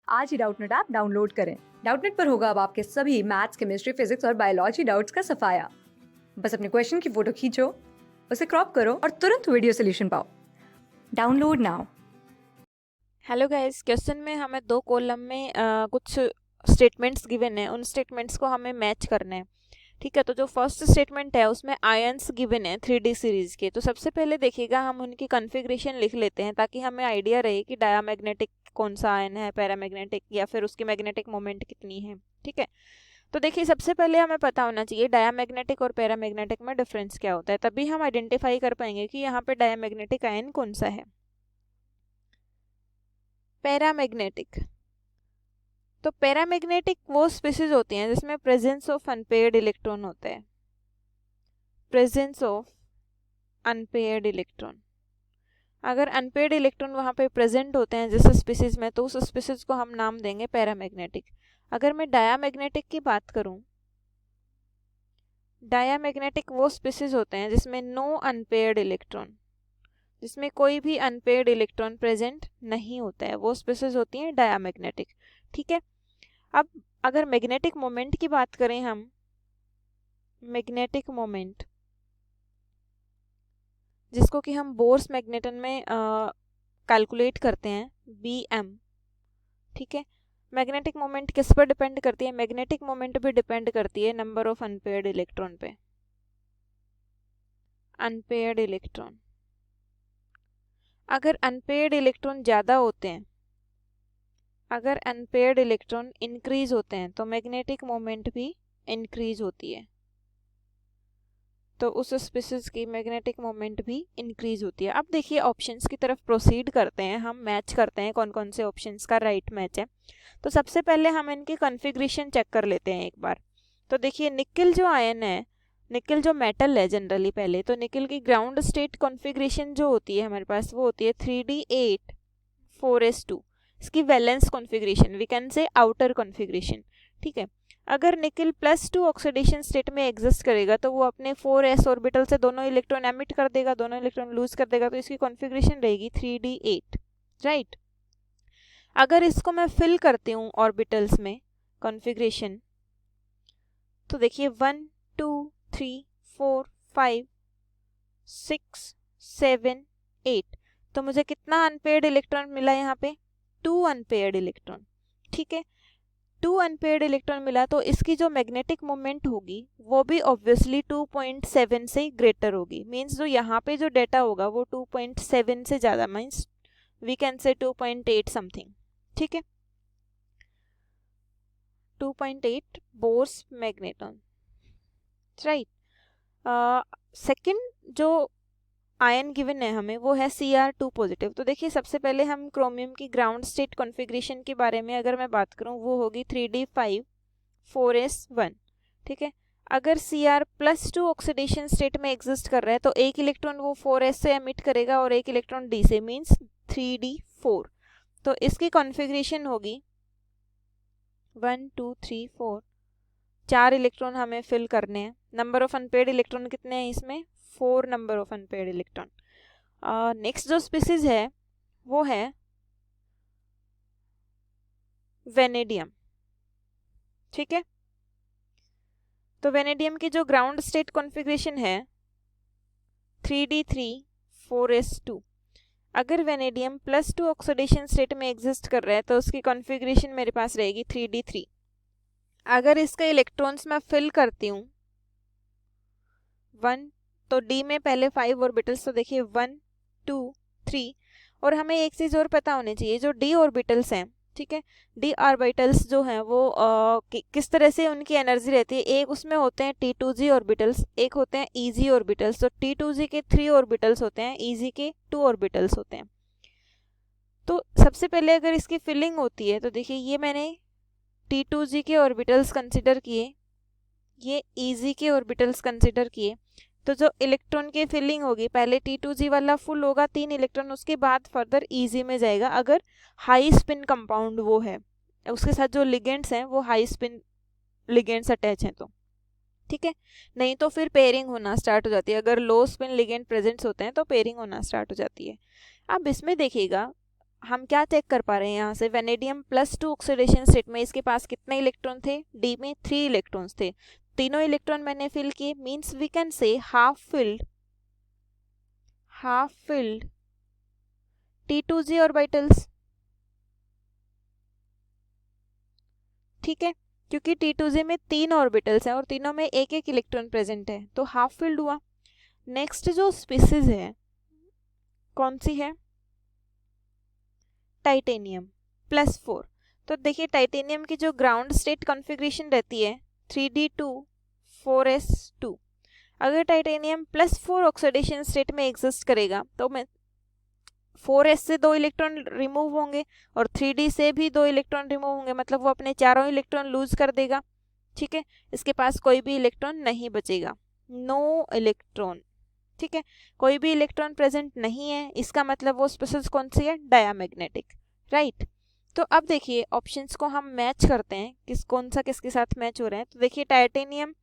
आज ही Doubtnut app download करें। Doubtnut पर होगा अब आपके सभी मैथ्स, केमिस्ट्री, फिजिक्स और बायोलॉजी डाउट्स का सफाया। बस अपने क्वेश्चन की फोटो खींचो, उसे क्रॉप करो और तुरंत वीडियो सोल्यूशन पाओ। Download now. Hello guys, question में हमें दो कॉलम में कुछ स्टेटमेंट्स गिवन है, उन स्टेटमेंट्स को हमें मैच करना है। ठीक है, तो जो फर्स्ट स्टेटमेंट है उसमें आयंस गिवन है 3D सीरीज के। तो सबसे पहले देखिएगा, हम उनकी कॉन्फ़िगरेशन लिख लेते हैं ताकि हमें आइडिया रहे कि डायामैग्नेटिक कौन सा आयन है, पैरामैग्नेटिक, या फिर उसकी मैग्नेटिक मोमेंट कितनी है। ठीक है, तो देखिए सबसे पहले हमें पता होना चाहिए डायामैग्नेटिक और पैरामैग्नेटिक में डिफरेंस क्या होता है, तभी हम आइडेंटिफाई कर पाएंगे कि यहाँ पे डायामैग्नेटिक आयन कौन सा है। पैरामैग्नेटिक, तो पैरामैग्नेटिक वो स्पीसीज होती हैं जिसमें प्रेजेंस ऑफ अनपेयर्ड इलेक्ट्रॉन होता है। प्रेजेंस ऑफ अनपेयर्ड इलेक्ट्रॉन, अगर अनपेयर्ड इलेक्ट्रॉन वहाँ पे प्रेजेंट होते हैं जिस स्पीसीज में, तो उस स्पीसीज को हम नाम देंगे पैरामैग्नेटिक। अगर मैं डायामैग्नेटिक की बात करूं, डायामैग्नेटिक वो स्पीसीज होते हैं जिसमें नो अनपेयर्ड इलेक्ट्रॉन, जिसमें कोई भी अनपेयर्ड इलेक्ट्रॉन प्रेजेंट नहीं होता है, वो स्पीसीज होती हैं डायामैग्नेटिक। ठीक है, अब अगर मैग्नेटिक मोमेंट की बात करें हम, मैग्नेटिक मोमेंट जिसको कि हम बोर्स मैग्नेटन में कैलकुलेट करते हैं, BM। ठीक है, मैग्नेटिक मोमेंट किस पर डिपेंड करती है? मैग्नेटिक मोमेंट भी डिपेंड करती है नंबर ऑफ अनपेयर्ड इलेक्ट्रॉन पे। अनपेयर्ड इलेक्ट्रॉन, अगर अनपेयर्ड इलेक्ट्रॉन ज़्यादा होते हैं, अगर अनपेयर्ड इलेक्ट्रॉन इंक्रीज होते हैं, तो मैग्नेटिक मोमेंट भी इंक्रीज होती है, तो उस स्पीसीज की मैग्नेटिक मोमेंट भी इंक्रीज होती है। अब देखिए ऑप्शंस की तरफ प्रोसीड करते हैं, हम मैच करते हैं कौन कौन से ऑप्शंस का राइट मैच है। तो सबसे पहले हम इनकी कॉन्फ़िगरेशन चेक कर लेते हैं एक बार। तो देखिए निकिल जो आयन है, निकिल जो मेटल है जनरली, पहले तो निकिल की ग्राउंड स्टेट कॉन्फ़िगरेशन जो होती है हमारे पास, वो होती है 3D8 4s2। इसकी valence configuration, we can say outer configuration. ठीक है, अगर निकिल +2 ऑक्सीडेशन स्टेट में एग्जिस्ट करेगा तो वो अपने 4s ऑर्बिटल से दोनों इलेक्ट्रॉन एमिट कर देगा, दोनों इलेक्ट्रॉन लूज कर देगा, तो इसकी कॉन्फ़िगरेशन रहेगी 3D8। राइट, अगर इसको मैं फिल करती हूँ ऑर्बिटल्स में कॉन्फ़िगरेशन, तो देखिए 1 2 3 4 5 6 7 8, तो मुझे कितना अनपेयर्ड इलेक्ट्रॉन मिला यहाँ पे? 2 अनपेयर्ड इलेक्ट्रॉन। ठीक है, 2 अनपेयर्ड इलेक्ट्रॉन मिला, तो इसकी जो मैग्नेटिक मोमेंट होगी वो भी ऑब्वियसली 2.7 से ग्रेटर होगी। मींस जो यहाँ पे जो डेटा होगा वो 2.7 से ज़्यादा, मींस वी कैन से 2.8 समथिंग। ठीक है, 2.8 बोर्स मैग्नेटॉन। राइट, सेकंड जो आयन गिवन है हमें वो है Cr2 पॉजिटिव। तो देखिए सबसे पहले हम क्रोमियम की ग्राउंड स्टेट कॉन्फ़िगरेशन के बारे में अगर मैं बात करूं, वो होगी 3D5 4s1। ठीक है, अगर Cr+2 ऑक्सीडेशन स्टेट में एग्जिस्ट कर रहा है तो एक इलेक्ट्रॉन वो 4s से एमिट करेगा और एक इलेक्ट्रॉन D से, मींस 3D4। तो इसकी कॉन्फ़िगरेशन होगी 1 2 3 4, 4 इलेक्ट्रॉन हमें फिल करने हैं। नंबर ऑफ अनपेयर्ड इलेक्ट्रॉन कितने हैं इसमें? 4 number of unpaired electron. Next जो स्पीसीज है वो है वेनेडियम। ठीक है, तो वेनेडियम की जो ग्राउंड स्टेट कॉन्फ़िगरेशन है 3D3 4s2। अगर वेनेडियम +2 ऑक्सीडेशन स्टेट में एग्जिस्ट कर रहा है तो उसकी कॉन्फ़िगरेशन मेरे पास रहेगी 3D3। अगर इसके इलेक्ट्रॉन्स मैं फिल करती हूँ 1, तो D में पहले 5 ऑर्बिटल्स, तो देखिए 1 2 3, और हमें एक चीज़ और पता होनी चाहिए, जो D ऑर्बिटल्स हैं, ठीक है, D ऑर्बिटल्स जो हैं वो किस तरह से उनकी एनर्जी रहती है। एक उसमें होते हैं T2g ऑर्बिटल्स, एक होते हैं EG ऑर्बिटल्स। तो T2g के 3 ऑर्बिटल्स होते हैं, EG के 2 ऑर्बिटल्स होते हैं। तो सबसे पहले अगर इसकी फिलिंग होती है तो देखिए ये मैंने T2g के ऑर्बिटल्स कंसिडर किए, ये EG के ऑर्बिटल्स कंसिडर किए, तो जो इलेक्ट्रॉन की फिलिंग होगी पहले T2g वाला फुल होगा 3 इलेक्ट्रॉन, उसके बाद फर्दर EG में जाएगा अगर हाई स्पिन कंपाउंड वो है, उसके साथ जो लिगेंड्स हैं वो हाई स्पिन लिगेंड्स अटैच हैं तो। ठीक है, नहीं तो फिर पेयरिंग होना स्टार्ट हो जाती है। अगर लो स्पिन लिगेंड प्रेजेंट्स होते हैं तो पेयरिंग होना स्टार्ट हो जाती है। अब इसमें देखिएगा हम क्या चेक कर पा रहे हैं यहाँ से, वेनेडियम +2 ऑक्सीडेशन स्टेट में इसके पास कितने इलेक्ट्रॉन थे, डी में 3 इलेक्ट्रॉन्स थे, तीनों इलेक्ट्रॉन मैंने फिल किए, means we can say half filled T2G orbitals. ठीक है, क्योंकि T2G में 3 ऑर्बिटल्स हैं और तीनों में एक एक इलेक्ट्रॉन प्रेजेंट है, तो हाफ फिल्ड हुआ। नेक्स्ट जो स्पीसीज है कौन सी है, टाइटेनियम +4। तो देखिए टाइटेनियम की जो ग्राउंड स्टेट कॉन्फ़िगरेशन रहती है 3D2 4s2, अगर टाइटेनियम +4 ऑक्सीडेशन स्टेट में एग्जिस्ट करेगा तो मैं 4s से 2 इलेक्ट्रॉन रिमूव होंगे और 3D से भी 2 इलेक्ट्रॉन रिमूव होंगे, मतलब वो अपने चारों इलेक्ट्रॉन लूज कर देगा। ठीक है, इसके पास कोई भी इलेक्ट्रॉन नहीं बचेगा, नो इलेक्ट्रॉन। ठीक है, कोई भी इलेक्ट्रॉन प्रेजेंट नहीं है, इसका मतलब वो स्पीसीज कौन सी है, डायमैग्नेटिक, राइट। तो अब देखिए ऑप्शंस को हम मैच करते हैं, कौन सा किसके साथ मैच हो रहा है। तो देखिए टाइटेनियम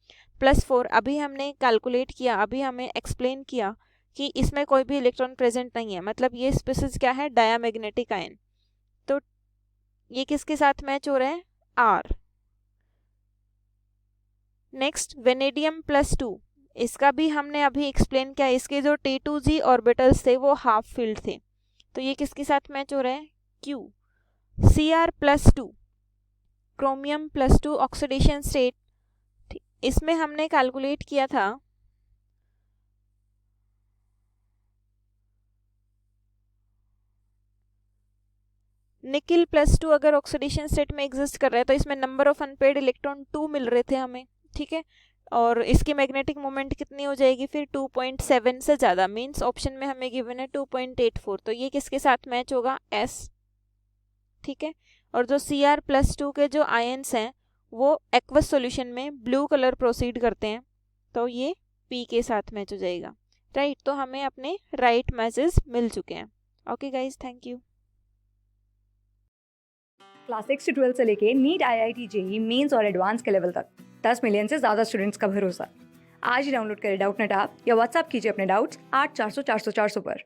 +4 अभी हमने कैलकुलेट किया, अभी हमें एक्सप्लेन किया कि इसमें कोई भी इलेक्ट्रॉन प्रेजेंट नहीं है, मतलब ये स्पीसीज क्या है, डायमैग्नेटिक आयन। तो ये किसके साथ मैच हो रहा है, आर। नेक्स्ट वेनेडियम +2, इसका भी हमने अभी एक्सप्लेन किया, इसके जो T2G ऑर्बिटल्स थे वो हाफ फिल्ड थे, तो ये किसके साथ मैच हो रहा है, Q। Cr+2 chromium +2 oxidation state, इसमें हमने कैलकुलेट किया था निकिल +2 अगर ऑक्सीडेशन स्टेट में एग्जिस्ट कर रहा है तो इसमें नंबर ऑफ अनपेयर्ड इलेक्ट्रॉन 2 मिल रहे थे हमें। ठीक है, और इसकी मैग्नेटिक मोमेंट कितनी हो जाएगी फिर 2.7 से ज़्यादा, मीन्स ऑप्शन में हमें गिवन है 2.84, तो ये किसके साथ मैच होगा, S। ठीक है, और जो Cr+2 के जो आयन्स हैं वो एक्वस सॉल्यूशन में ब्लू कलर प्रोसीड करते हैं, तो ये P के साथ मैच हो जाएगा, राइट। तो हमें अपने राइट मैचेस मिल चुके हैं। Okay guys, thank you. Class 6 से 12 से लेके नीट, IIT, JEE मेंस और एडवांस के लेवल तक 10 मिलियन से ज़्यादा स्टूडेंट्स का भरोसा। आज ही डाउनलोड करें डाउटनेट ऐप या व्हाट्सएप कीजिए अपने डाउट्स 8400 400 400 पर।